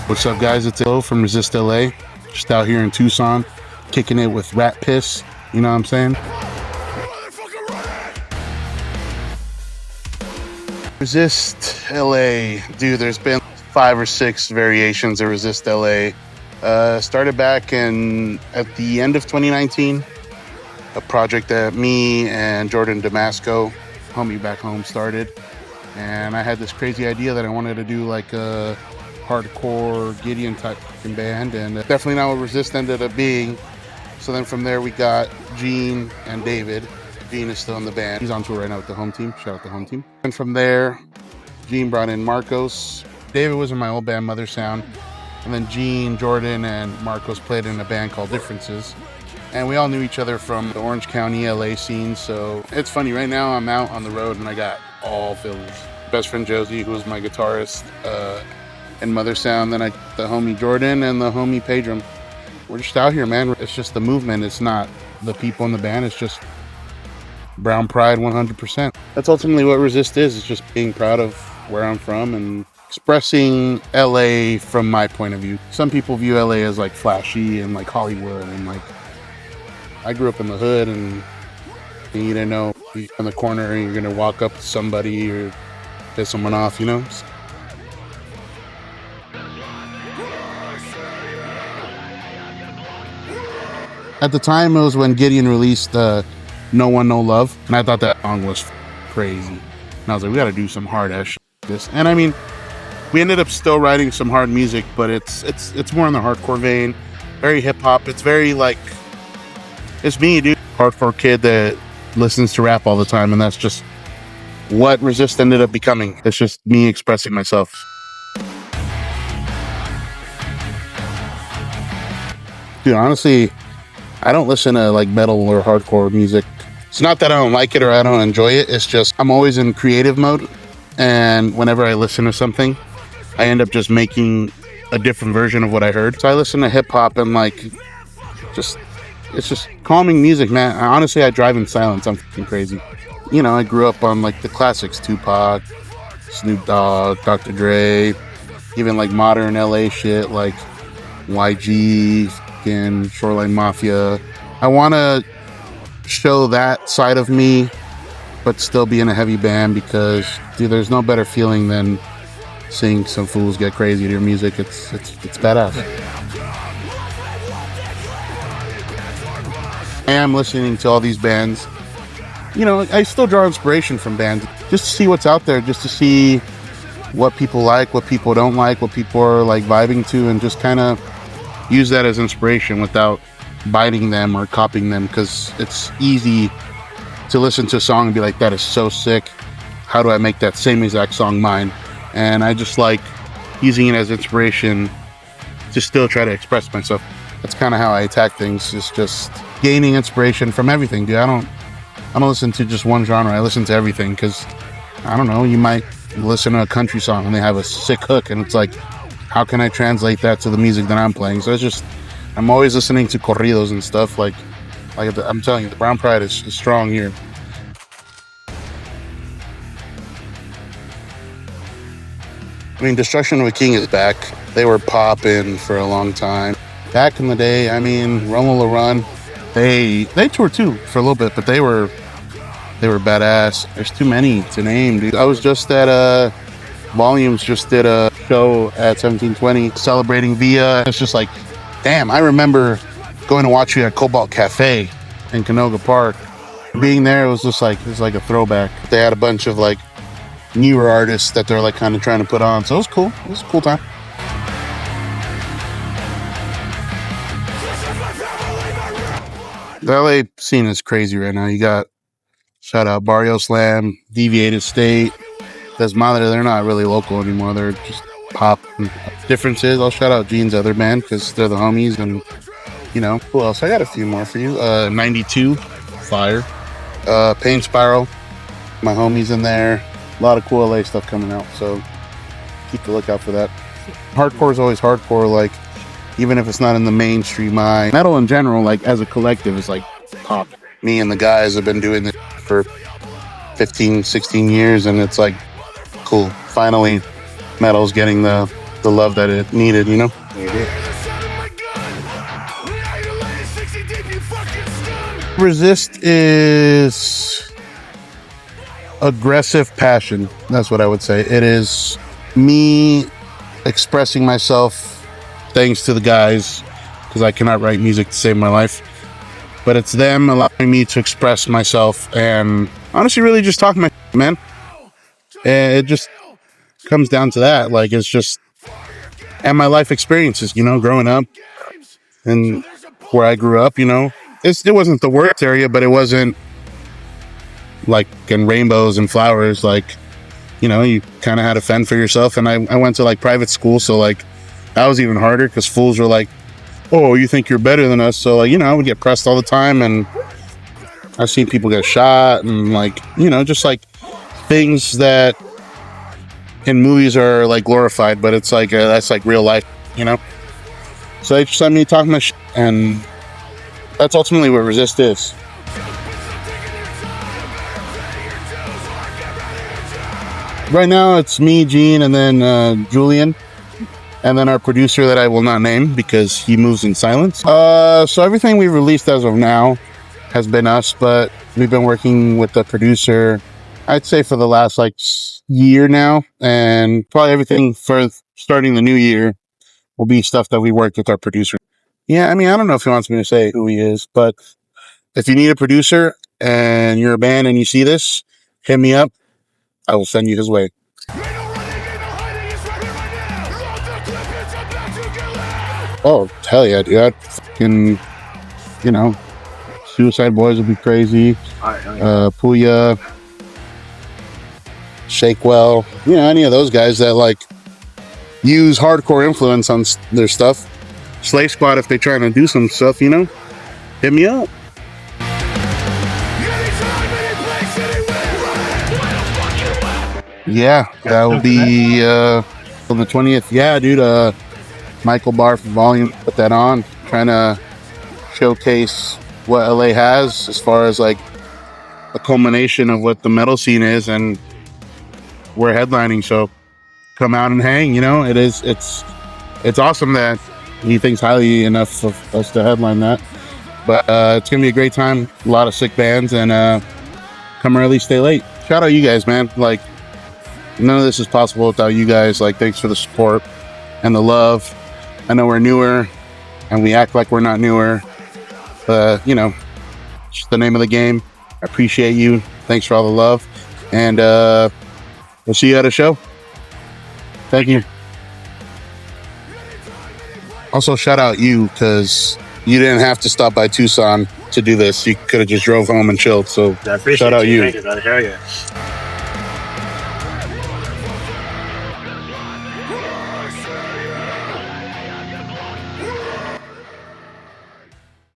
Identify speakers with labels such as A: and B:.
A: What's up, guys? It's Lo from Resist LA. Just out here in Tucson, kicking it with RATTPISS. You know what I'm saying? Resist LA, dude. There's been 5 or 6 variations of Resist LA. Started back at the end of 2019. A project that me and Jordan Damasco, homie back home, started. And I had this crazy idea that I wanted to do like a hardcore Gideon type band, and definitely not what Resist ended up being. So then from there we got Gene and David. Gene is still in the band. He's on tour right now with the home team. Shout out the home team. And from there, Gene brought in Marcos. David was in my old band, Mothersound. And then Gene, Jordan, and Marcos played in a band called Differences. And we all knew each other from the Orange County, LA scene. So it's funny, right now I'm out on the road and I got all Phillies. Best friend Josie, who was my guitarist in Mothersound. Then the homie Jordan and the homie Pedram. We're just out here, man. It's just the movement. It's not the people in the band. It's just brown pride 100%. That's ultimately what Resist is. It's just being proud of where I'm from and expressing LA from my point of view. Some people view LA as like flashy and like Hollywood, and like I grew up in the hood, and you didn't know you're on the corner and you're gonna walk up to somebody or piss someone off, you know? At the time, it was when Gideon released No One, No Love, and I thought that song was crazy. And I was like, we gotta do some hard ass shit like this. And I mean, we ended up still writing some hard music, but it's more in the hardcore vein, very hip hop. It's very like, it's me, dude, hardcore kid that listens to rap all the time, and that's just what Resist ended up becoming. It's just me expressing myself. Dude, honestly, I don't listen to like metal or hardcore music. It's not that I don't like it or I don't enjoy it. It's just I'm always in creative mode, and whenever I listen to something, I end up just making a different version of what I heard. So I listen to hip hop and like it's just calming music, man. Honestly, I drive in silence. I'm fucking crazy. You know, I grew up on like the classics: Tupac, Snoop Dogg, Dr. Dre, even like modern LA shit like YG, fucking Shoreline Mafia. I want to show that side of me, but still be in a heavy band, because dude, there's no better feeling than seeing some fools get crazy to your music. It's badass. I am listening to all these bands. You know, I still draw inspiration from bands just to see what's out there, just to see what people like, what people don't like, what people are like vibing to, and just kind of use that as inspiration without biting them or copying them, because it's easy to listen to a song and be like, that is so sick. How do I make that same exact song mine? And I just like using it as inspiration to still try to express myself. That's kind of how I attack things, is just gaining inspiration from everything, dude. I don't listen to just one genre. I listen to everything, because I don't know, you might listen to a country song and they have a sick hook, and it's like, how can I translate that to the music that I'm playing? So it's just, I'm always listening to corridos and stuff. Like I'm telling you, the brown pride is strong here. I mean, Destruction of a King is back. They were popping for a long time. Back in the day, I mean, Lola Run, they toured too for a little bit, but they were badass. There's too many to name, dude. I was just at Volumes just did a show at 1720 celebrating Via. It's just like, damn, I remember going to watch you at Cobalt Cafe in Canoga Park. Being there, it was like a throwback. They had a bunch of like newer artists that they're like kind of trying to put on, so it was cool. It was a cool time. The LA scene is crazy right now. You got, shout out Barrio Slam, Deviated State, Desmadre. They're not really local anymore. They're just pop. Differences. I'll shout out Gene's other band, because they're the homies. And you know, who else? I got a few more for you. 92, fire. Pain Spiral, my homies in there. A lot of cool LA stuff coming out, so keep the lookout for that. Hardcore is always hardcore. Like, even if it's not in the mainstream eye. Metal in general, like as a collective, is like top. Me and the guys have been doing this for 15, 16 years, and it's like cool. Finally, metal's getting the love that it needed, you know? Resist is aggressive passion. That's what I would say. It is me expressing myself thanks to the guys, because I cannot write music to save my life. But it's them allowing me to express myself and honestly really just talk my shit, man. And it just comes down to that. Like, it's just, and my life experiences, you know, growing up and where I grew up, you know. It wasn't the worst area, but it wasn't like in rainbows and flowers. Like, you know, you kind of had to fend for yourself. And I went to like private school, so like that was even harder because fools were like, oh, you think you're better than us? So like, you know, I would get pressed all the time, and I've seen people get shot and like, you know, just like things that in movies are like glorified, but it's like that's like real life, you know. So they just let me talk my shit, and that's ultimately what Resist is. Right now it's me, Gene, and then Julian, and then our producer that I will not name because he moves in silence. So everything we've released as of now has been us, but we've been working with the producer, I'd say, for the last like year now, and probably everything for starting the new year will be stuff that we worked with our producer. Yeah, I mean, I don't know if he wants me to say who he is, but if you need a producer and you're a band and you see this, hit me up. I will send you his way. Oh, hell yeah, dude. I'd fucking, you know, Suicide Boys would be crazy. Puya, Shakewell, you know, any of those guys that like use hardcore influence on their stuff. Slave Squad, if they're trying to do some stuff, you know, hit me up. Yeah, that will be on the 20th. Yeah, dude, Michael Barr from Volume put that on, trying to showcase what LA has as far as like a culmination of what the metal scene is, and we're headlining, so come out and hang, you know. It's awesome that he thinks highly enough of us to headline that, but it's gonna be a great time, a lot of sick bands, and come early, stay late. Shout out you guys, man. Like, none of this is possible without you guys. Like, thanks for the support and the love. I know we're newer and we act like we're not newer, but you know, it's just the name of the game. I appreciate you. Thanks for all the love, and we'll see you at a show. Thank you. Also, shout out you, because you didn't have to stop by Tucson to do this. You could have just drove home and chilled. So shout out you.
B: Thank you, brother. Hell yeah.